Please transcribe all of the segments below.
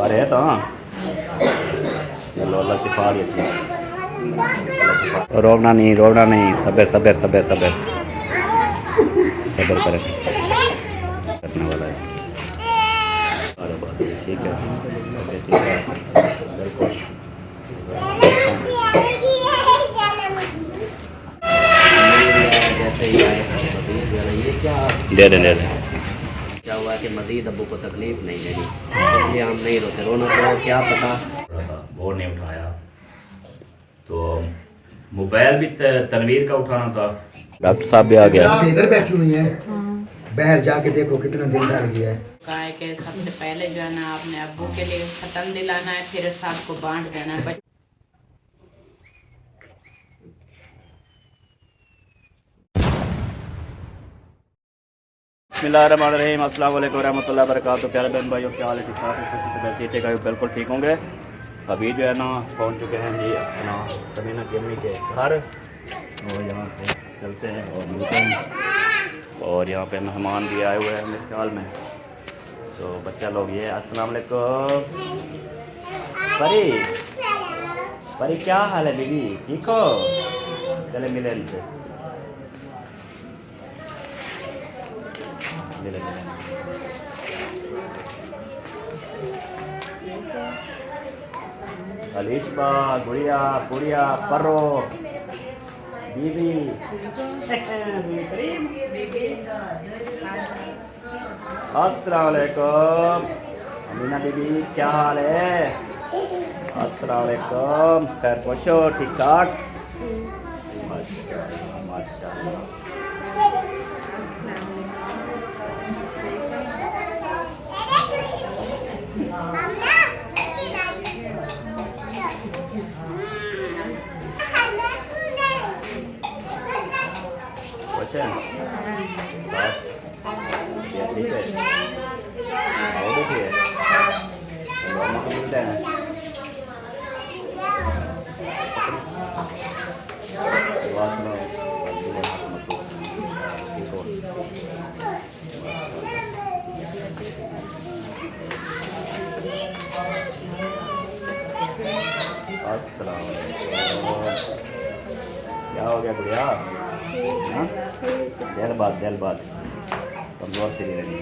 अरे तो हाँ चलो अल्लाह शिफा दी थी। रोना नहीं सब्र सब्र सब्र सब्र सब्र करें करने वाला है। अरे बात ठीक है ठीक है बिल्कुल जैसे ही आए ये क्या दे दें क्या हुआ कि मज़ीद अब्बू को तकलीफ़ नहीं देनी इसलिए हम नहीं रोते रोना तो क्या पता बोर्ड नहीं उठाया तो मोबाइल भी तनवीर का उठाना था। डॉक्टर साहब भी आ गया इधर बैठी हुई है बाहर जाके देखो कितना दिन डर गया है। कहा है कि सबसे पहले जो है ना आपने अब्बू के लिए ख़त्म दिलाना है फिर सबको बांट देना है। बिस्मिल्लाहिर्रहमानिर्रहीम अस्सलाम वालेकुम रहमतुल्लाहि व बरकातहू। प्यारे बहन भाइयों क्या हाल है ठीक ठाक वैसे ठीक है बिल्कुल ठीक होंगे। अभी जो है ना पहुंच चुके हैं जी अपना समीना की अम्मी के घर और यहाँ पे चलते हैं और मिलते हैं और यहाँ पे मेहमान भी आए हुए हैं मेरे ख्याल में तो बच्चा लोग ये अस्सलाम वालेकुम परी परी क्या हाल है बीबी ठीक हो चले मिले इनसे मिले मिले अलीशा गुड़िया गुड़िया परो बीबी अस्सलाम वालेकुम अमीना बीबी क्या हाल है अस्सलाम वालेकुम खैर पूछो ठीक ठाक माशाल्लाह माशाल्लाह ये ठीक है आओ देखिए मिलते हैं अस्सलाम वालेकुम क्या हो गया गुड़िया देर बाद कमजोर से नहीं रही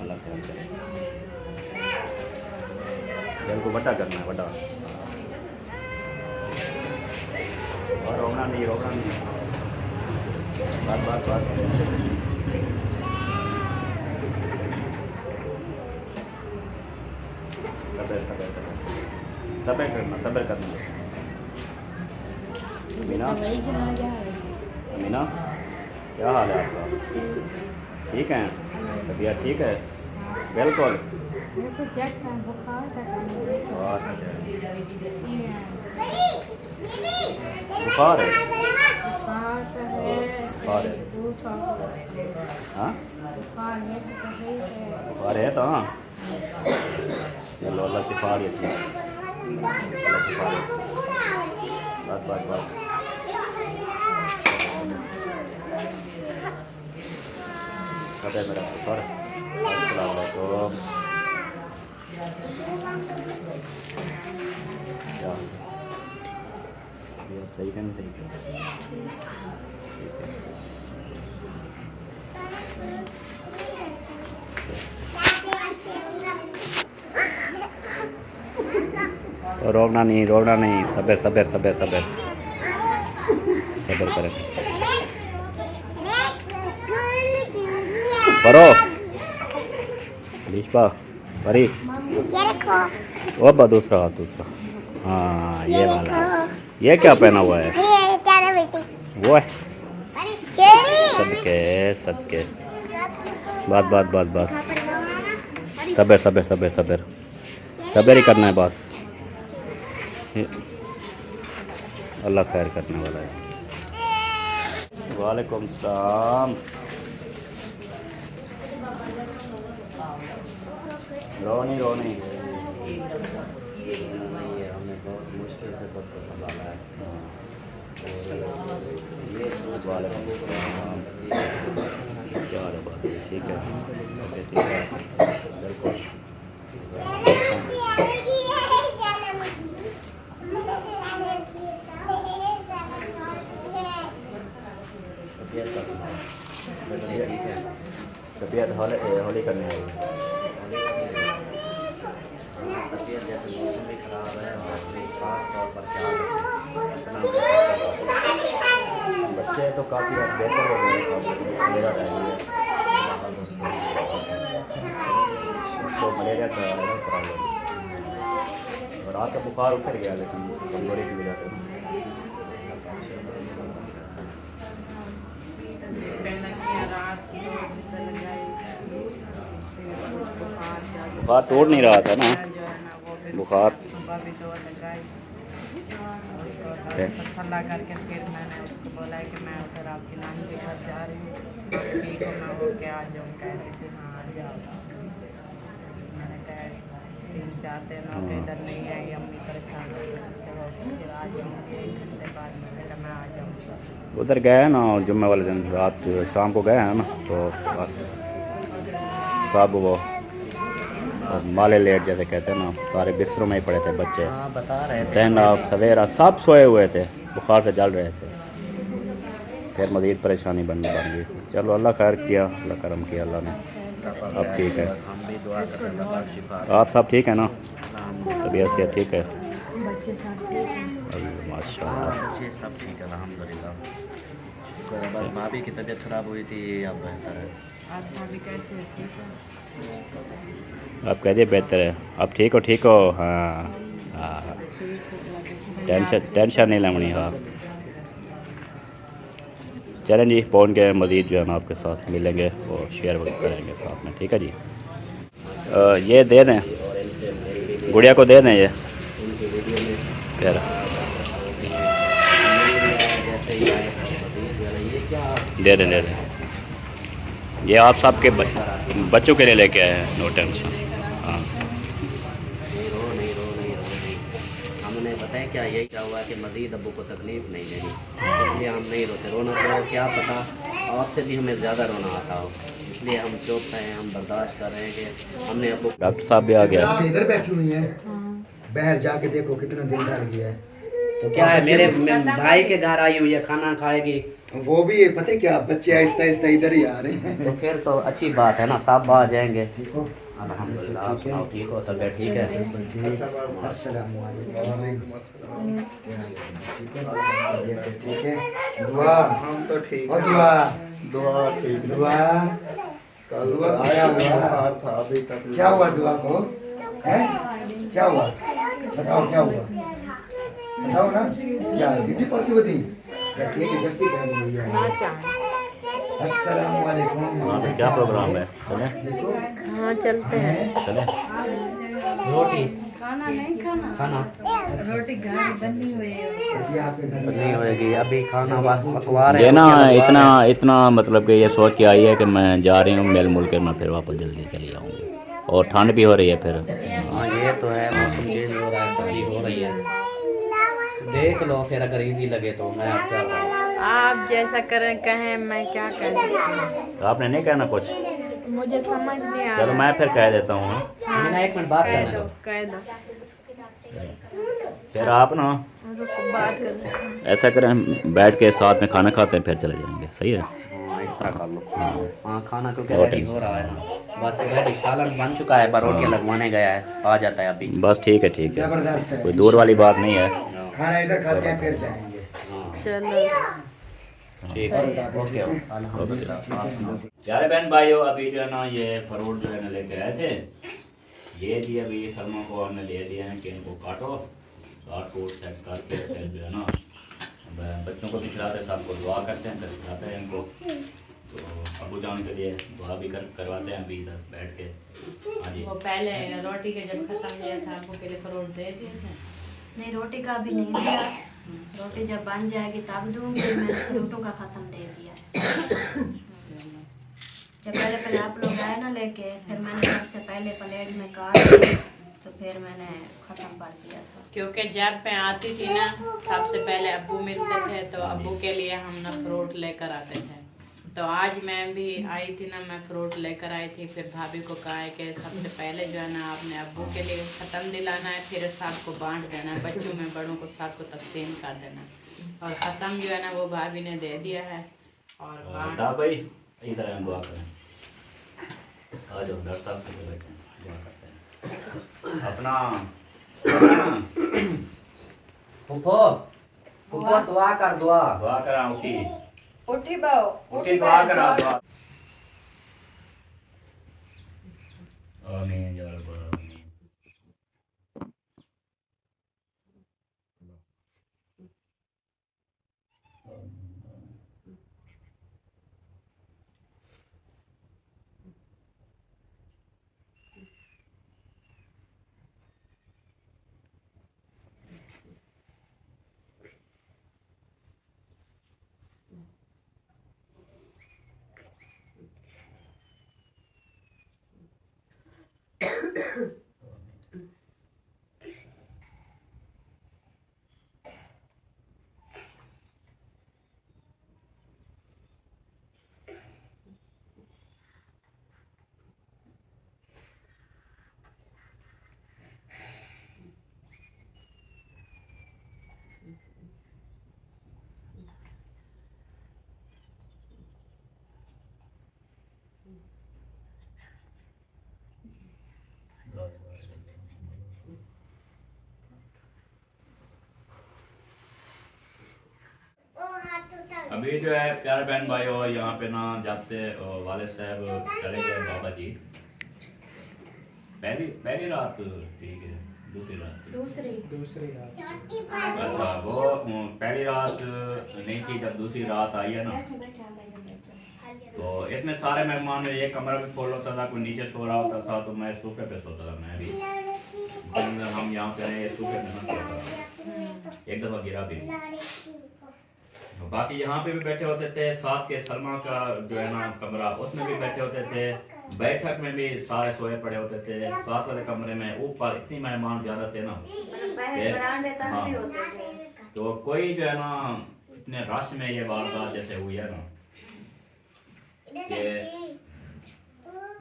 अल्लाह ख्याल करे दिल को बड़ा करना है बड़ा और रोना नहीं बात सब्र करना अमीना क्या हाल है आपका ठीक है तबीयत ठीक है बिल्कुल बुखार है हाँ बुखार है तो हाँ चलो अल्लाह शिफा दी थी बस कदे मेरा पुत्र अस्सलाम वालेकुम क्या ये सही है नहीं रोना नहीं सब्र सब्र सब्र सब्र सब्र करें परो अलीशा परी वो दूसरा हाँ ये वाला ये क्या पहना हुआ है वो है सदके बस सब्र ही करना है बस अल्लाह खैर करने वाला है। वालेकुम सलाम रोनी हमें बहुत मुश्किल से खुद को संभाला है ये वालेकुम सलाम क्या बात ठीक है तबीयत जैसे मौसम भी खराब है और अपने खास तौर पर ख्याल रखें। बच्चे तो काफ़ी बेहतर हो गए हैं, मेरा रह गया उसको मलेरिया का प्रॉब्लम और रात का बुखार उतर गया लेकिन कमजोरी की वजह से बुखार तोड़ नहीं रहा था ना बुखार सलाह करके फिर मैंने उसको बोला कि मैं उधर आपकी नानी के घर जा रही हूँ, ठीक हो मैं होके आ जाऊँ। कह रही थी हाँ आ जाओ। मैंने कहा 3-4 दिन हो गए इधर नहीं आई, अम्मी परेशान हो गई। फिर आज मुझे 1 घंटे बाद मैंने कहा मैं आ जाऊँगा। उधर गए ना और जुम्मे वाले दिन रात शाम को गए हैं ना तो बस सब वो माले लेट जैसे कहते हैं ना सारे बिस्तरों में ही पड़े थे बच्चे। बता रहे थे सहना सवेरा सब सोए हुए थे, बुखार से जल रहे थे। फिर मज़ीद परेशानी बन गई। चलो अल्लाह खैर किया, अल्लाह करम किया अल्लाह ने। अब ठीक है, हम भी दुआ कर रहे हैं शिफा। आप सब ठीक है ना? तबीयत से ठीक है? बच्चे सब ठीक हैं। माशाल्लाह बच्चे सब ठीक है अल्हम्दुलिल्लाह। शुक्र है। बस भाभी की तबीयत ख़राब हुई थी, अब बेहतर है। आज भाभी कैसे है? ठीक है। आप कहिए बेहतर है, आप ठीक हो? हाँ हाँ, टेंशन नहीं लेनी। हाँ चलें जी, फ़ोन के मज़ीद जो है ना आपके साथ मिलेंगे और शेयर करेंगे साथ में, ठीक है जी। ये दे दें, गुड़िया को दे दें ये फिर। दे दें ये आप सबके बच्चों के लिए लेके आए हैं, नो टेंशन। हाँ हमने बताया क्या यही क्या हुआ कि मज़ीद अब्बू को तकलीफ़ नहीं देनी, इसलिए हम नहीं रोते। रोना तो क्या पता आपसे भी हमें ज़्यादा रोना आता हो, इसलिए हम चुप हैं, हम बर्दाश्त कर रहे हैं कि हमने अब्बू। डॉक्टर साहब भी आ गया। आप इधर बैठी हुई हैं, बाहर जाके देखो कितना दिल डर गया है। तो क्या है, मेरे भाई के घर आई हुई है, खाना खाएगी वो भी पता है क्या, बच्चे आहिस्ता आहिस्ता इधर ही आ रहे हैं। तो फिर तो अच्छी बात है ना, सब आ जाएंगे। देखो अल्हम्दुलिल्लाह। आप सुनाओ, ठीक हो? तबीयत ठीक है? ठीक है। दुआ हम तो ठीक है। दुआ ठीक। दुआ आया हुआ था अभी तक। क्या हुआ दुआ को? हैं? क्या हुआ? बताओ क्या हुआ? बताओ ना क्या ड्यूटी पहुंची होती? अस्सलाम वालेकुम। क्या प्रोग्राम है? चले हाँ चलते हैं। चले। रोटी खाना नहीं खाना रोटी घर बनी हुई है। नहीं होएगी अभी, खाना बस पकवा रहे ये हैं। ना रोटियां लगवा रहे इतना मतलब कि ये सोच के आई है कि मैं जा रही हूँ मेल मुल के, मैं फिर वापस जल्दी चली आऊँगी। और ठंड भी हो रही है फिर। हैं। हाँ ये तो है, मौसम चेंज हो रहा है, सर्दी हो रही है। देख लो फिर अगर इजी लगे तो। मैं आप क्या कहूँ, आप जैसा करें कहें, मैं क्या कह सकती हूँ? आपने नहीं कहना कुछ? मुझे समझ नहीं आ चलो रहा। मैं फिर कह देता हूँ। ना 1 मिनट बात कह करने दो दो। कह दो। फिर आप ना रुको बात कर। ऐसा करें, बैठ के साथ में खाना खाते हैं फिर चले जाएंगे, सही है? हाँ इस तरह कर लो। हाँ खाना क्योंकि और रेडी हो रहा है ना, बस रेडी सालन बन चुका है, पर रोटियां लगवाने गया है, आ जाता है अभी। बस ठीक है जबरदस्त है। कोई दूर वाली बात नहीं है। खाना इधर खाते हैं फिर जाएंगे। चलो ठीक है, ओके अल्हम्दुलिल्लाह। प्यारे बहन भाइयों, अभी जो है ना ये फ्रूट जो है ना लेके आए थे, ये जी अभी सलमा को हमने ले दिए हैं कि इनको काटो, काट कूट सेट करके फिर जो है ना बच्चों को भी खिलाते हैं, सबको दुआ करते हैं, फिर खिलाते हैं इनको। तो अबू जान के लिए दुआ भी करवाते हैं अभी इधर बैठ के। हाँ जी। वो पहले रोटी के जब खत्म किया था आपको पहले फ्रूट दे दिए थे। नहीं रोटी का अभी नहीं दिया, रोटी जब बन जाएगी तब दूंगी। मैंने फ्रूटों का ख़त्म दे दिया है। जब पहले आप लोग आए ना लेके, फिर मैंने सबसे पहले प्लेट में काट दिया, तो फिर मैंने ख़त्म कर दिया था। क्योंकि जब मैं आती थी ना सबसे पहले अब्बू मिलते थे, तो अब्बू के लिए हम ना फ्रूट लेकर आते थे। तो आज मैं भी आई थी ना, मैं फ्रूट लेकर आई थी। फिर भाभी को कहा है कि सबसे पहले जो है ना आपने अब्बू के लिए ख़त्म दिलाना है, फिर सबको बांट देना है, बच्चों में बड़ों को सबको तकसीम कर देना। और ख़त्म जो है ना वो भाभी ने दे दिया है। और बांट भाई इधर दुआ करें। आ जाओ डॉक्टर साहब से बैठे दुआ करते हैं अपना फूफो फूफो दुआ कर दुआ। दुआ करा उठी उठी बाओ उठी दुआ करा दुआ आमीन या रब्बल आमीन। अभी जो है प्यारे बहन भाइयों यहाँ पे ना जब से वालिद साहब चले गए बाबा जी पहली पहली रात ठीक है दूसरी रात अच्छा वो पहली रात नहीं थी जब दूसरी रात आई है ना तो इतने सारे मेहमान में ये कमरा भी फुल होता था कोई नीचे सो रहा होता था तो मैं सोफे पे सोता था मैं भी हम यहाँ पे रहे सोफे पे ना सोता था एक दफा गिरा भी बाकी यहाँ पे भी बैठे होते थे साथ के सलमा का जो है ना कमरा उसमें भी बैठे होते थे बैठक में भी सारे सोए पड़े होते थे साथ वाले कमरे में ऊपर इतनी मेहमान ज्यादा थे ना हाँ तो कोई जो है ना इतने रश में ये वारदात जैसे हुई है ना कि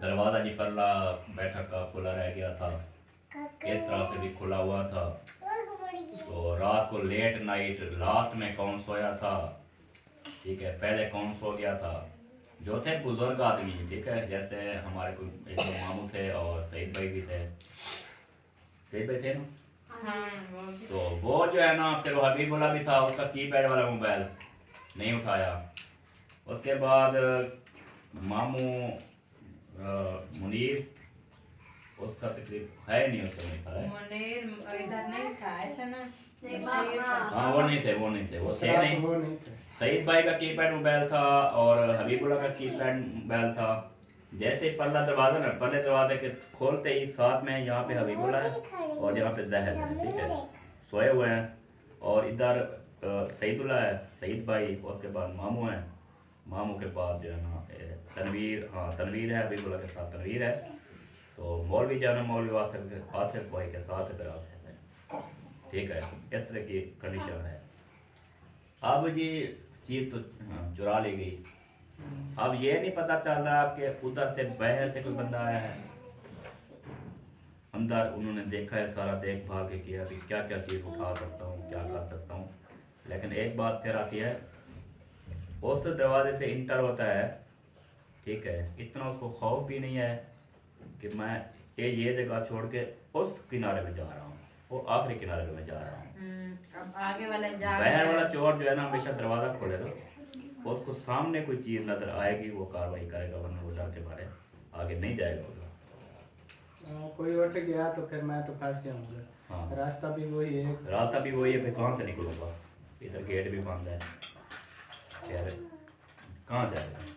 दरवाजा जी पल्ला बैठक का खुला रह गया था इस तरह से भी खुला हुआ था तो रात को लेट नाइट लास्ट में कौन सोया था ठीक है पहले कौन सो गया था जो थे बुजुर्ग आदमी ठीक है जैसे हमारे कोई एक दो मामू थे और सईद भाई भी थे सईद भाई थे ना तो वो जो है ना फिर वो हबीबुल्ला भी था उसका कीपैड वाला मोबाइल नहीं उठाया उसके बाद मामू मुनीर उसका तकलीफ है नहीं उसका नहीं था मुनीर इधर नहीं था ऐसा ना हाँ वो नहीं थे वो थे नहीं सईद भाई का कीपैड मोबाइल था और हबीबुल्ला का कीपैड मोबाइल था जैसे ही पल्ला दरवाजा ना पल्ले दरवाजे के खोलते ही साथ में यहाँ पे हबीबुल्ला है और यहाँ पे जहर है ठीक है सोए हुए हैं और इधर सईदुल्ला है सईद भाई उसके बाद मामू है मामू के पास जो है ना तनवीर हाँ तनवीर है हबीबुल्ला के साथ तनवीर है तो मौलवी जाना मौलवी आसिफ भाई के साथ इधर आसिफ है ठीक है इस तरह की कंडीशन है अब जी चीज़ तो चुरा ली गई अब ये नहीं पता चल रहा कि उधर से बाहर से कोई बंदा आया है अंदर उन्होंने देखा है सारा देखभाल के किया कि क्या क्या चीज़ उठा सकता हूँ क्या कर सकता हूँ लेकिन एक बात फिर आती है उस दरवाजे से इंटर होता है ठीक है इतना उसको खौफ भी नहीं है कि मैं ये जगह छोड़ के उस किनारे पे जा रहा हूँ वो आखिरी किनारे पे मैं जा रहा हूँ अब आगे वाला बाहर वाला चोर जो है ना हमेशा दरवाज़ा खोलेगा उसको सामने कोई चीज़ नजर आएगी वो कार्रवाई करेगा वरना वो जाके मारे आगे नहीं जाएगा होगा कोई उठ गया तो फिर मैं तो फंस जाऊंगा हाँ रास्ता भी वही है फिर कहाँ से निकलूंगा इधर गेट भी बंद है यार कहाँ जाएगा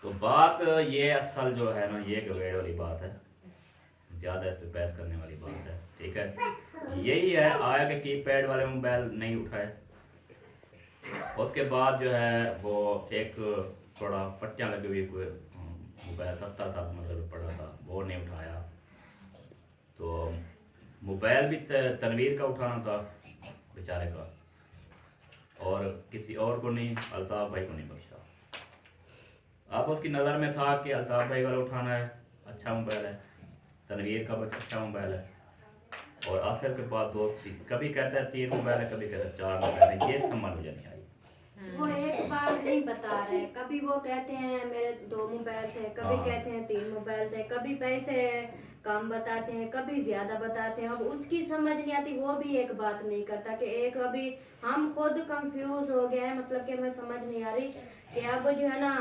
तो बात ये असल जो है ना ये गवेड़ वाली बात है ज़्यादा इस पर बहस करने वाली बात है ठीक है यही है आया कि कीपैड वाले मोबाइल नहीं उठाए उसके बाद जो है वो एक थोड़ा पट्टियाँ लगी हुई कोई मोबाइल सस्ता था मतलब पड़ा था वो नहीं उठाया तो मोबाइल भी तनवीर का उठाना था बेचारे का और किसी और को नहीं अल्ताफ़ भाई को नहीं बख्शा अब उसकी नज़र में था कि अल्ताफ़ भाई वाला उठाना है अच्छा मोबाइल है तनवीर का भी अच्छा मोबाइल है और आसिफ के पास दोस्त थी कभी कहता है 3 मोबाइल है कभी कहता है 4 मोबाइल है ये समझ मुझे नहीं आई वो एक बार नहीं बता रहे। कभी वो कहते हैं मेरे 2 मोबाइल थे, कभी हाँ। कहते हैं 3 मोबाइल थे, कभी पैसे कम बताते हैं, कभी ज्यादा बताते हैं। अब उसकी समझ नहीं आती, वो भी एक बात नहीं करता कि एक अभी हम खुद कंफ्यूज हो गए हैं। मतलब कि हमें समझ नहीं आ रही कि अब जो है ना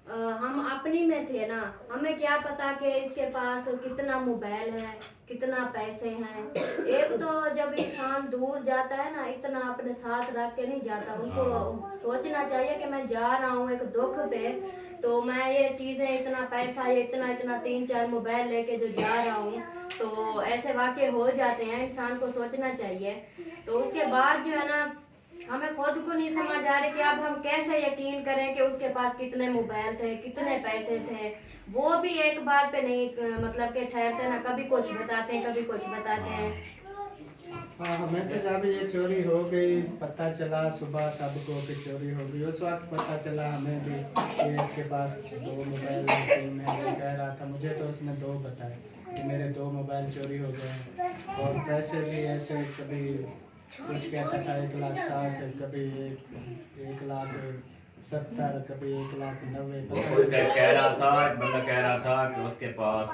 हम अपनी में थे ना, हमें क्या पता कि इसके पास कितना मोबाइल है, कितना पैसे हैं। एक तो जब इंसान दूर जाता है ना, इतना अपने साथ रख के नहीं जाता। उनको सोचना चाहिए कि मैं जा रहा हूँ एक दुख पे, तो मैं ये चीजें इतना पैसा, ये इतना इतना 3-4 मोबाइल लेके जो जा रहा हूँ, तो ऐसे वाकये हो जाते हैं। इंसान को सोचना चाहिए। तो उसके बाद जो है ना, हमें खुद को नहीं समझ आ रही कि अब हम कैसे यकीन करें कि उसके पास कितने मोबाइल थे, कितने पैसे थे। वो भी एक बार पे नहीं मतलब के ठहरते ना, कभी कुछ बताते हैं, कभी कुछ बताते हैं। हाँ, हमें तो जब ये चोरी हो गई पता चला सुबह सबको कि चोरी हो गई, उस वक्त पता चला हमें भी कि इसके पास 2 मोबाइल 3 है। वो कह रहा था, मुझे तो उसने 2 बताए कि मेरे 2 मोबाइल चोरी हो गए हैं। और पैसे भी ऐसे, कभी कुछ कहता था 1,60,000, कभी 1,70,000, कभी 1,90,000। वो कोई कह रहा था, एक बंदा कह रहा था कि उसके पास,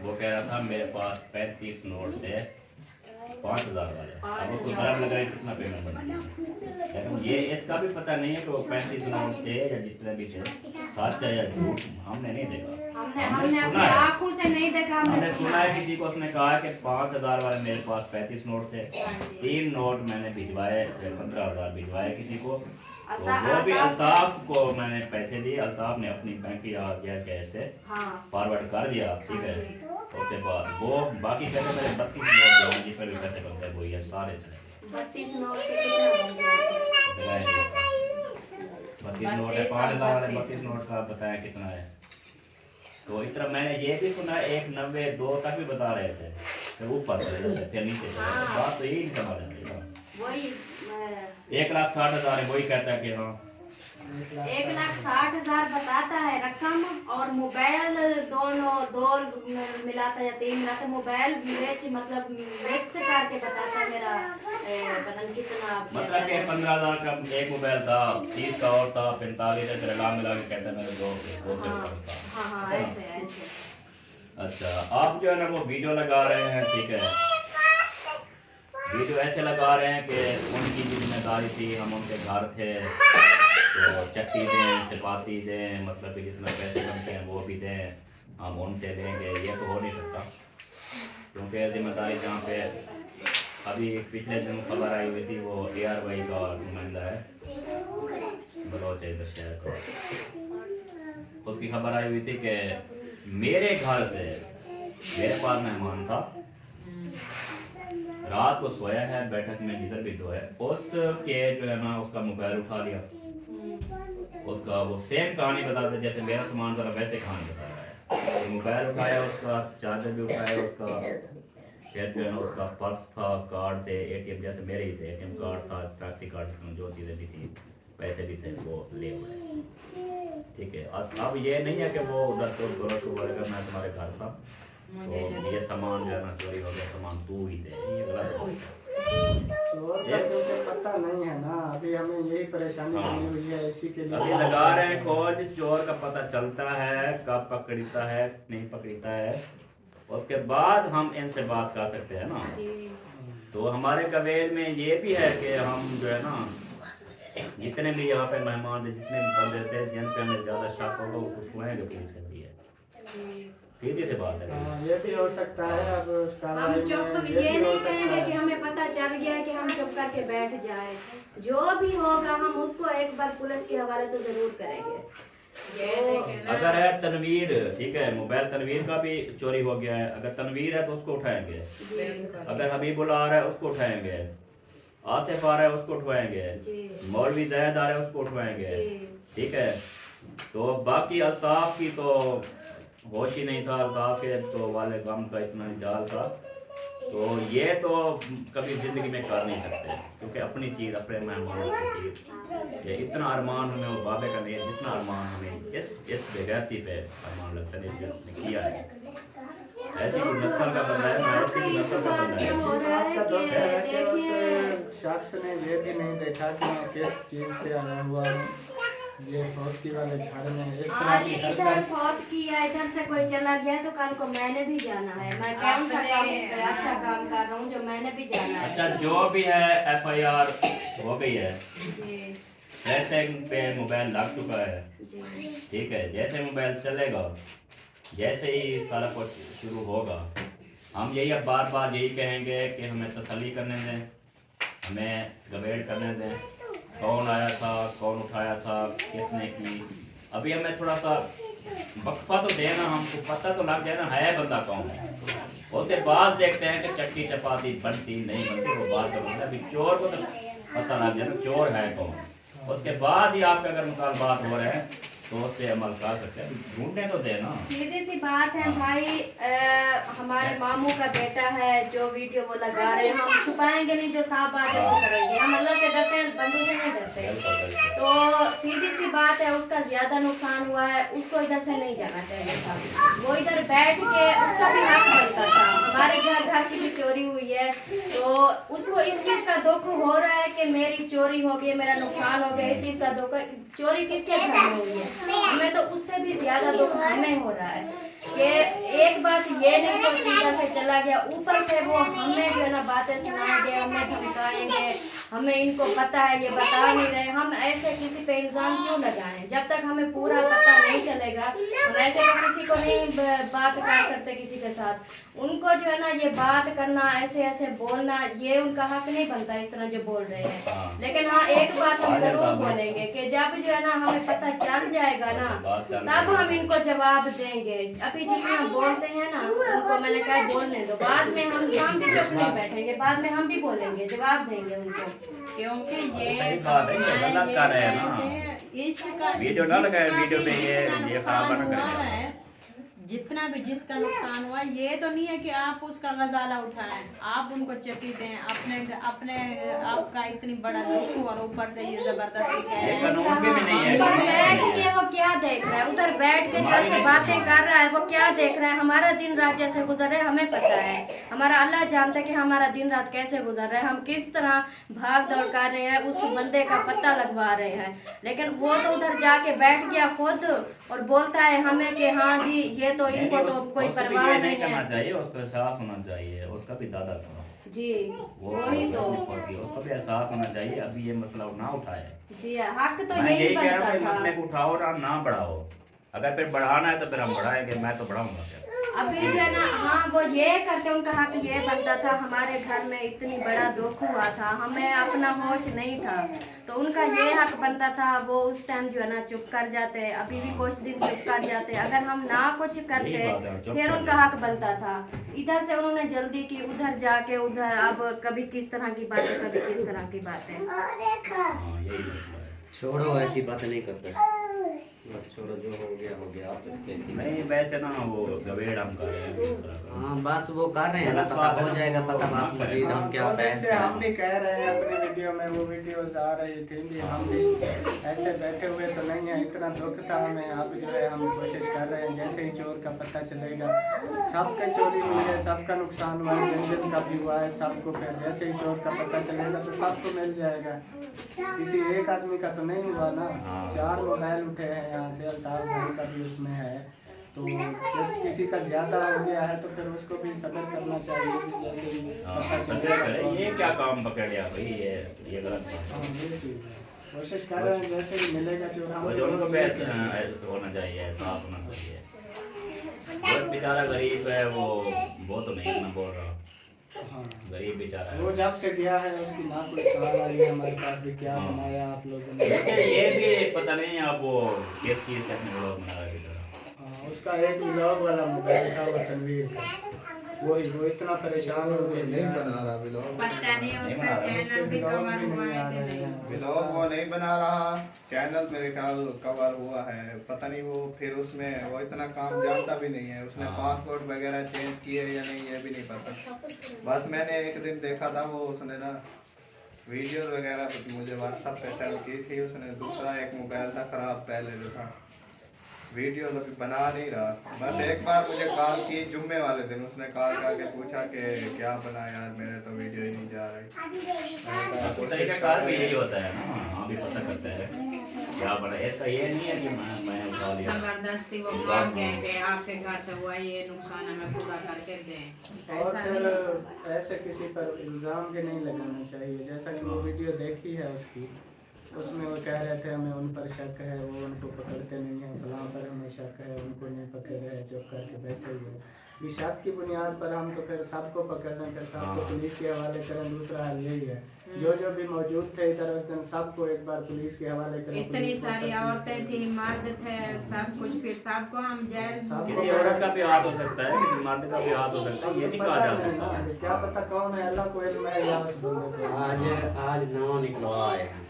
वो कह रहा था मेरे पास 35 नोट थे 5,000 वाले। अब उसको पता लगा कितना पेमेंट बन गया। लेकिन ये इसका भी पता नहीं है कि वो 35 नोट थे या जितने भी थे सच है या झूठ, हमने नहीं देखा। हमने सुना अपनी है, आंखों से नहीं देखा, हमने सुना है किसी को, उसने कहा कि 5,000 वाले मेरे पास 35 नोट थे, 3 नोट मैंने भिजवाए, 15,000 भिजवाए किसी को, और वो भी अल्ताफ को मैंने पैसे दिए। अल्ताफ ने अपनी बैंक या कैश से फॉरवर्ड कर दिया, ठीक है। उसके बाद वो बाकी पैसे मेरे 32 नोट जिस पर भी पैसे बनते हैं वो ये सारे चले 32 नोट से कितना बन गया? 32 नोट है, 5,000 वाले 32 नोट का बताया कितना है। तो इतना मैंने ये भी सुना, 1,90,000 2 तक भी बता रहे थे, फिर ऊपर चले जाते, फिर नीचे चले जाते। बात तो यही नहीं समझ आ रही। वही 1,60,000 है, वही कहता है कि हाँ 1,60,000 बताता है रकम, और मोबाइल दोनों 2 मिलाता है या 3 मिलाता है। मोबाइल मतलब मिक्स करके बताता है मेरा पता नहीं कितना। मतलब कि 15,000 का एक मोबाइल था, 30 का और था, 45 है, तेरा मिला के कहता है मेरे 2 से ऊपर था। हाँ ऐसे ऐसे। अच्छा, आप जो है ना वो वीडियो लगा रहे हैं, ठीक है, वीडियो ऐसे लगा रहे हैं कि उनकी जिम्मेदारी थी, हम उनके घर थे तो चट्टी दें, चपाती दें, मतलब कि जितना पैसे बनते हैं वो भी दें, हम उनसे लेंगे। ये तो हो नहीं सकता, क्योंकि जिम्मेदारी जहाँ पे अभी पिछले दिनों खबर आई हुई थी, वो ARY का नुमाइंदा है बलोच इधर शहर का, उसकी खबर आई हुई थी कि मेरे घर से मेरे पास मेहमान था, रात को सोया है बैठक में जिधर भी दो है, उसके जो है ना उसका मोबाइल उठा लिया, उसका वो सेम कहानी बताते जैसे मेरा सामान था वैसे कहानी बता रहा है। मोबाइल उठाया, उसका चार्जर भी उठाया, उसका फिर जो है ना उसका पर्स था, कार्ड थे, ATM जैसे मेरे ही थे, ATM कार्ड था, ट्रैक्टी कार्ड, जो चीज़ें भी थी, पैसे भी थे, वो ले हुए, ठीक है। अब ये नहीं है कि वो उधर तो गोरखपुर बोलेगा मैं तुम्हारे घर था तो ये सामान जो है ना चोरी हो गया, सामान तू ही दे, ये गलत हो गया। चोर का तो पता नहीं है ना, अभी हमें यही परेशानी बनी हुई है, इसी के लिए अभी लगा रहे हैं खोज, चोर का पता चलता है, कब पकड़ता है नहीं पकड़ता है, उसके बाद हम इनसे बात कर सकते हैं ना। तो हमारे कवेल में ये भी है कि हम जो है ना जितने भी यहाँ पे मेहमान थे, जितने भी बंदे थे, जिन पे हमें ज्यादा शक होगा वो उठवाएंगे पुलिस के लिए, सीधी सी बात है। ये भी हो सकता है। अब उस हम कार्रवाई चुप में ये भी हो नहीं सकता कहेंगे है। कि हमें पता चल गया कि हम चुप करके बैठ जाए। जो भी होगा हम उसको एक बार पुलिस के हवाले तो जरूर करेंगे। अगर है तनवीर, ठीक है, मोबाइल तनवीर का भी चोरी हो गया है, अगर तनवीर है तो उसको उठाएंगे, अगर हबीबुल्लाह आ रहा है उसको उठाएंगे, आसिफ आ रहा है उसको उठवाएंगे, मौलवी जैद आ रहा है उसको उठवाएंगे, ठीक है। तो बाकी अल्ताफ की तो होश ही नहीं था, अल्ताफ के तो वाले गम का इतना जाल था, तो ये तो कभी जिंदगी में कर नहीं सकते, क्योंकि अपनी चीज़ अपने मेहमानों की चीज़, ये इतना अरमान हमें वो बाबे का नहीं, जितना अरमान हमें इस बेगैरती पे अरमान लगता है जो उसने किया है। ऐसी कोई नस्ल का बंदा है, मैं ऐसी इस बात क्या हो रहा है आपका दुख है कि उस देखिए शख्स ने ये भी नहीं देखा कि मैं किस चीज़ पे आया हुआ हूँ। ये फौतगी वाले घर में इस तरह आज की इधर हरकत। फौत किया, इधर से कोई चला गया तो कल को मैंने भी जाना है। मैं कौन सा काम अच्छा काम कर रहा हूँ जो मैंने भी जाना है। अच्छा, जो भी है FIR हो गई है, जी फ्लैशिंग पे मोबाइल लग चुका है, जी ठीक है। जैसे मोबाइल चलेगा, जैसे ही सारा कुछ शुरू होगा, हम यही अब बार बार यही कहेंगे कि हमें तसल्ली करने दें, हमें गवेड़ करने दें, कौन आया था, कौन उठाया था, किसने की। अभी हमें थोड़ा सा वक्फा तो देना, हमको पता तो लग जाए ना है बंदा कौन है। उसके बाद देखते हैं कि चक्की चपाती बनती नहीं बनती, वो बात करूँगा। अभी चोर को तो पता लग जाए ना चोर है कौन, उसके बाद ही आपके अगर मुकालबात हो रहे हैं तो उस पर अमल कर सकते हैं। ढूंढने तो देना। सीधी सी बात है भाई, हमारे मामू का बेटा है जो वीडियो वो लगा रहे हैं, हम छुपाएंगे नहीं, जो साफ बात है वो करेंगे। हम अल्लाह से डरते हैं, बंदों से नहीं डरते। तो सीधी सी बात है, उसका ज्यादा नुकसान हुआ है, उसको इधर से नहीं जाना चाहिए था। वो इधर बैठ के उसका भी हक बनता था। हमारे घर की भी चोरी हुई है तो उसको इस चीज का दुख हो रहा है कि मेरी चोरी हो गई, मेरा नुकसान हो गया। इस चीज का दुख, चोरी किसके घर में हुई है, हमें तो उससे भी ज्यादा दुख हमें हो रहा है कि एक बात ये नहीं सोची इधर से चला गया, ऊपर से वो हमें जो है ना बातें सुनाएंगे, हमें धमकाएंगे, हमें इनको पता है ये बता नहीं रहे। हम ऐसे किसी पे इल्जाम क्यों लगाएं जब तक हमें पूरा पता नहीं चलेगा। हम ऐसे तो किसी को नहीं बात कर सकते किसी के साथ। उनको जो है ना ये बात करना, ऐसे ऐसे बोलना, ये उनका हक नहीं बनता इस तरह जो बोल रहे हैं। लेकिन हाँ एक बात हम जरूर बोलेंगे कि जब जो है ना हमें पता चल जाएगा ना तब हम इनको जवाब देंगे। अभी जितना बोलते हैं ना उनको मैंने कहा बोलने दो, बाद में हम भी चुप नहीं बैठेंगे, बाद में हम भी बोलेंगे, जवाब देंगे उनको। क्योंकि ये सही बात है, ये गलत कर रहे हैं ना। इसका वीडियो ना लगाए, वीडियो पे ये नुकसान खराब ना हुआ करें। है, जितना भी जिसका नुकसान हुआ, ये तो नहीं है कि आप उसका गजाला उठाएं, आप उनको चटी दें, अपने आपका इतनी बड़ा दुख और ऊपर से ये जबरदस्ती कह रहे हैं। कानून भी नहीं है। उधर बैठ के वो क्या देख रहा है, उधर बैठ के जैसे बातें कर रहा है वो क्या देख रहा है। हमारा दिन रात जैसे गुजर रहा है हमें पता है, हमारा अल्लाह जानता है कि हमारा दिन रात कैसे गुजर रहा है, हम किस तरह भाग दौड़ कर रहे हैं, उस बंदे का पता लगवा रहे हैं। लेकिन वो तो उधर जाके बैठ गया खुद और बोलता है हमें कि हाँ जी ये तो इनको तो कोई परवाह नहीं करना है। चाहिए, उसको एहसास होना चाहिए, उसका भी दादा था जी वो, वही तो उसको भी एहसास होना चाहिए। अभी ये मसला ना उठाए। जी हक तो मैं यही यही कह रहा बनता हूँ कि था। मसले को उठाओ और ना बढ़ाओ। अगर फिर बढ़ाना है तो फिर हम बढ़ाएंगे, मैं तो बढ़ाऊंगा फिर। अभी जो है ना हाँ वो ये करके उनका हक ये बनता था। हमारे घर में इतनी बड़ा दुख हुआ था, हमें अपना होश नहीं था, तो उनका ये हक बनता था वो उस टाइम जो है ना चुप कर जाते। अभी भी कुछ दिन चुप कर जाते, अगर हम ना कुछ करते फिर उनका हक बनता था। इधर से उन्होंने जल्दी की, उधर जाके उधर अब कभी किस तरह की बातें, कभी किस तरह की बातें। हाँ, यही मसला है। छोड़ो, ऐसी बातें नहीं करते, बस छोड़ो, जो हो गया आप नहीं वैसे ना वो गवेड़ हम कर रहे हैं इस तरह का। हाँ बस वो कर रहे हैं ना, पता हो जाएगा, पता बस मजीद हम क्या बहस जैसे हम करें। भी कह रहे हैं अपने वीडियो में, वो वीडियोस आ रही थी भी, हम भी ऐसे बैठे हुए तो नहीं है, इतना दुख था हमें। अब जो है हम कोशिश कर रहे हैं जैसे ही चोर का पता चलेगा, सबका चोरी हुई है, सबका नुकसान हुआ है, जिन जिन का भी हुआ है सबको, फिर जैसे ही चोर का पता चलेगा तो सबको मिल जाएगा। किसी एक आदमी का तो नहीं हुआ ना, 4 मोबाइल उठे हैं यहाँ से, अल्ताफ भाई का भी उसमें है। तो जैसे किसी का ज्यादा हो गया है तो फिर उसको भी सब्र करना चाहिए, जैसे ही पता चलेगा। ये क्या काम पकड़ लिया भाई, ये गलत बात है। हाँ, ये चीज़ है। कोशिश कर रहे हैं जैसे ही मिलेगा जो हम वो दोनों को भी होना चाहिए, एहसास होना चाहिए। वो बेचारा गरीब है, वो तो नहीं ना बोल रहा, हाँ, गरीब बेचारा है। वो जब से गया है उसकी ना कोई कॉल आई है हमारे पास भी, क्या बनाया आप लोगों ने। लेकिन ये भी पता नहीं अब वो किस चीज़ से अपने ब्लॉग बना रहा है बेचारा। हाँ, उसका एक व्लॉग वाला मोबाइल था वो तनवीर का, वो इतना परेशान हो गया, नहीं बना रहा व्लॉग, पता नहीं उसका चैनल भी कवर हुआ है कि नहीं। व्लॉग वो नहीं बना रहा, चैनल मेरे ख्याल कवर हुआ है, पता नहीं वो फिर उसमें वो इतना काम जानता भी नहीं है, उसने पासपोर्ट वगैरह चेंज किए या नहीं ये भी नहीं पता। बस मैंने एक दिन देखा था वो उसने ना वीडियो वगैरह मुझे व्हाट्सएप पे सेंड की थी, उसने दूसरा एक मोबाइल था खराब पहले जो था वीडियो तो अभी बना नहीं रहा। बस एक बार मुझे कॉल की जुम्मे वाले दिन, उसने कॉल करके पूछा कि क्या बना यार, मेरे तो वीडियो ही नहीं जा रही। तो तरीकाकार भी यही होता है ना, हाँ भी पता करता है क्या बना। इसका ये नहीं है कि मैं उठा लिया जबरदस्ती वो मांग गए कि आपके घर से हुआ ये नुकसान हमें पूरा करके दें, और ऐसा फिर नहीं। ऐसे किसी पर इल्ज़ाम भी नहीं लगाना चाहिए। जैसा कि वो वीडियो देखी है उसकी, उसमें वो कह रहे थे हमें उन पर शक है, वो उनको पकड़ते नहीं हैं, फलां पर हमें शक है, उनको नहीं पकड़ रहे, चुप करके बैठे हुए। ये शक की बुनियाद पर हम तो फिर सबको पकड़ लें, फिर सबको पुलिस के हवाले करें। दूसरा हल यही है, जो भी मौजूद थे इधर उस दिन सबको एक बार पुलिस के हवाले करें। इतनी पुलिस को सारी तफ्तीश औरतें करें। थी, मर्द थे, सब कुछ, फिर सबको हम जेल किसी औरत का भी हाथ हो सकता है, किसी मर्द का भी हाथ हो सकता है, ये नहीं कहा जा पता नहीं सकता। ना, क्या पता कौन है, अल्लाह को इल्म है या उस बंदे को। आज 9 निकलवाए हैं,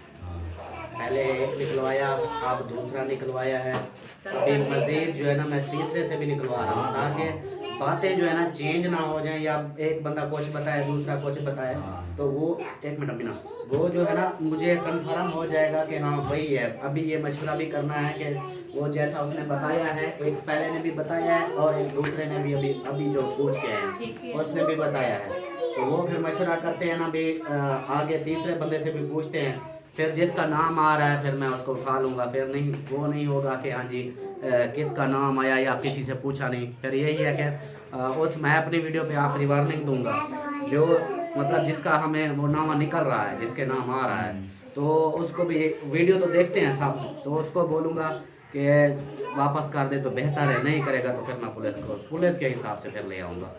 पहले एक निकलवाया, अब दूसरा निकलवाया है। अभी मजीद जो है ना मैं तीसरे से भी निकलवा रहा हूँ, ताकि बातें जो है ना चेंज ना हो जाएं, या एक बंदा कुछ बताए दूसरा कुछ बताए, तो वो एक मिनट बिना वो जो है ना मुझे कंफर्म हो जाएगा कि हाँ वही है। अभी ये मशवरा भी करना है कि वो जैसा उसने बताया है, एक पहले ने भी बताया है और एक दूसरे ने भी अभी जो पूछ के हैं उसने भी बताया है, तो वो फिर मशवरा करते हैं ना भी आगे तीसरे बंदे से भी पूछते हैं, फिर जिसका नाम आ रहा है फिर मैं उसको उठा लूँगा। फिर नहीं वो नहीं होगा कि हाँ जी किसका नाम आया या किसी से पूछा नहीं। फिर यही है कि मैं अपनी वीडियो पे आखिरी वार्निंग दूंगा, जो मतलब जिसका हमें वो नामा निकल रहा है, जिसके नाम आ रहा है, तो उसको भी वीडियो तो देखते हैं सब, तो उसको बोलूँगा कि वापस कर दे तो बेहतर है, नहीं करेगा तो फिर मैं पुलिस के हिसाब से फिर ले आऊँगा।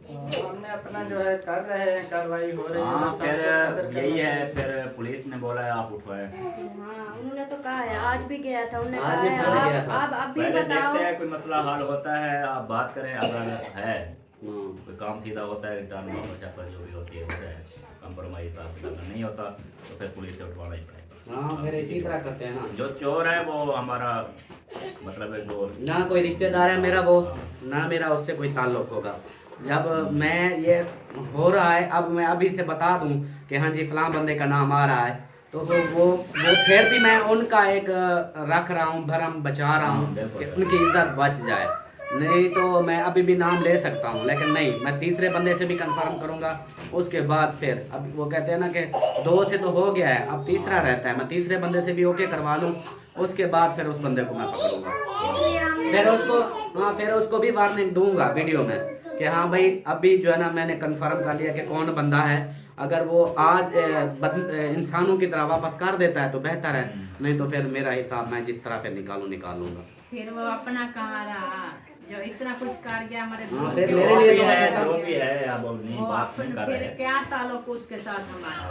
हमने अपना जो है कर रहे हैं, कार्रवाई हो रही है। हाँ बस फिर आपको सब्र यही करना है, चाहिए। फिर पुलिस ने बोला है आप उठवाए। हाँ उन्होंने तो कहा है, आज भी गया था, उन्होंने आज कहा भी है थाने गया था। अब भी पहले बताओ। देखते हैं कोई मसला हल होता है, आप बात करें, अगर है कोई काम सीधा होता है, रिटर्न वापस जो भी होती है होता है, कंप्रोमाइज अगर नहीं होता तो फिर पुलिस से उठवाना ही पड़ेगा। हाँ फिर इसी तरह करते हैं ना, जो चोर है वो हमारा मतलब है जो ना कोई रिश्तेदार है मेरा वो, ना मेरा उससे कोई ताल्लुक होगा। जब मैं ये हो रहा है, अब मैं अभी से बता दूं कि हाँ जी फलां बंदे का नाम आ रहा है, तो वो फिर भी मैं उनका एक रख रहा हूँ, भरम बचा रहा हूँ कि उनकी इज्जत बच जाए। नहीं तो मैं अभी भी नाम ले सकता हूँ, लेकिन नहीं, मैं तीसरे बंदे से भी कंफर्म करूँगा, उसके बाद फिर अब वो कहते हैं ना कि 2 से तो हो गया है, अब तीसरा रहता है, मैं तीसरे बंदे से भी ओके करवा लूँ, उसके बाद फिर उस बंदे को मैं पकड़ूंगा। फिर उसको भी वार्निंग दूंगा वीडियो में कि हाँ भाई अभी जो है ना मैंने कंफर्म कर लिया कि कौन बंदा है, अगर वो आज इंसानों की तरह वापस कर देता है तो बेहतर है, नहीं तो फिर मेरा हिसाब मैं जिस तरह फिर निकालूंगा। फिर वो अपना कहाँ रहा, जो इतना कुछ कर गया हमारे हाँ, दोस्त फिर के, मेरे वो लिए भी तो है, जो भी है अब नहीं वो बात नहीं कर फिर रहे हैं। क्या ताल्लुक उसके साथ हमारा।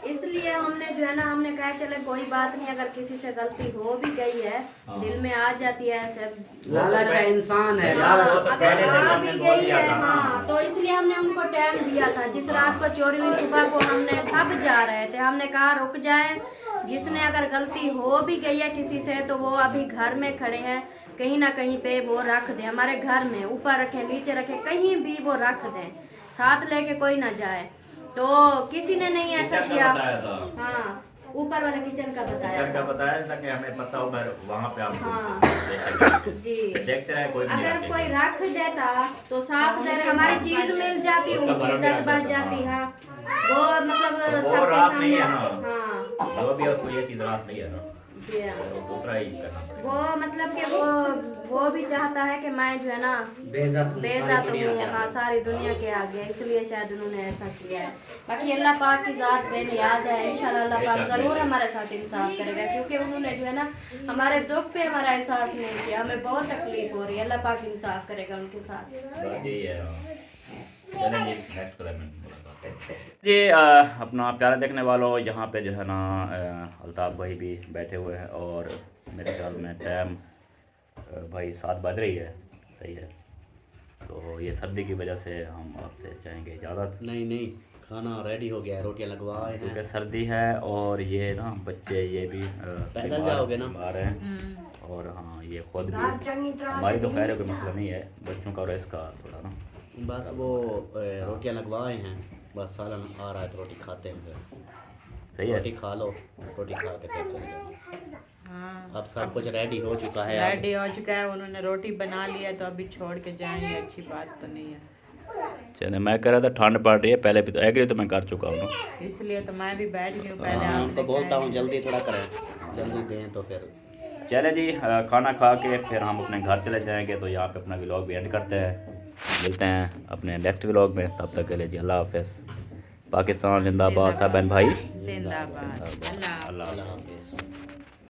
इसलिए हमने जो है ना हमने कहा चले कोई बात नहीं, अगर किसी से गलती हो भी गई है, दिल में आ जाती है ऐसे, लालच है, इंसान है, हाँ, लालच। अगर पहले दिन आ हमने भी बोल गई दिया है, था ना। हाँ, तो इसलिए हमने उनको टाइम दिया था। जिस रात को चोरी हुई सुबह को हमने सब जा रहे थे, हमने कहा रुक जाए, जिसने अगर गलती हो भी गई है किसी से तो वो अभी घर में खड़े हैं, कहीं ना कहीं पे वो रख दें, हमारे घर में ऊपर रखे नीचे रखे कहीं भी वो रख दें, साथ लेके कोई ना जाए। तो किसी ने नहीं ऐसा किचन का किया। बताया था। हाँ ऊपर वाले किचन का बताया किचन का था। बताया था कि हमें पता होगा वहाँ पे आप हाँ। देखेंगे। जी देखते रहे कोई नहीं अगर रखेगा। कोई रख देता तो साथ ले हमारी चीज मिल जाती, उसका उनकी भरम भी आ इज्जत बच जाता, जाती। हाँ। हाँ वो मतलब वो सबके रास नहीं सामने। है ना। हाँ जो भी है उसको ये चीज रास नहीं है ना, जी हाँ। वो दूसरा ही करना पड़ेगा। वो मतलब कि वो भी चाहता है कि मैं जो है ना बेइज्जत हूँ, हाँ सारी दुनिया के आगे, इसलिए शायद उन्होंने ऐसा किया है। बाकी अल्लाह पाक की ज़ात बेनियाज है, इंशाल्लाह अल्लाह पाक ज़रूर हमारे साथ इंसाफ करेगा, क्योंकि उन्होंने जो है ना हमारे दुख पे हमारा एहसास नहीं किया, हमें बहुत तकलीफ हो रही है, अल्लाह पाक इंसाफ करेगा उनके साथ। बात यही है। चलें जी, नेक्स्ट कलर में मुलाकात करते हैं। जी अपना प्यारे देखने वालों, यहाँ पे जो है ना अल्ताफ़ भाई भी बैठे हुए हैं और मेरे ख्याल में टाइम भाई 7 बज रही है, सही है। तो ये सर्दी की वजह से हम आपसे चाहेंगे इजाज़त। नहीं खाना रेडी हो गया है, रोटियां लगवाए हैं। क्योंकि सर्दी है और ये ना बच्चे ये भी पैदल जाओगे ना? बीमार हैं, और हाँ ये खुद भी, हमारी तो खैर कोई मसला नहीं है, बच्चों का और इसका थोड़ा ना बस वो रोटियां लगवाए हैं, बस सालन आ रहा है तो रोटी खाते हैं, फिर सही है। रोटी खा लो, रोटी खा के फिर चले जाओ। हाँ अब सब कुछ रेडी हो चुका है। अब रेडी हो चुका है, उन्होंने रोटी बना लिया तो अभी छोड़ के जाएंगे, अच्छी बात तो नहीं है। चले, मैं कह रहा था ठंड पड़ रही है, पहले भी तो एग्री तो मैं कर चुका हूँ। इसलिए तो मैं भी बैठ गई हूँ पहले। हाँ, आपने तो बोलता हूँ खाया। जल्दी थोड़ा करें, जल्दी दें तो फिर। चले जी, खाना खा के फिर हम अपने घर चले जाएंगे, तो यहाँ पे अपना व्लॉग भी एंड करते हैं। मिलते हैं अपने नेक्स्ट व्लॉग में, तब तक के लिए जी अल्लाह हाफिज़। पाकिस्तान जिंदाबाद, सब बहन भाई जिंदाबाद। अल्लाह अल्लाह अल्लाह हाफिज़।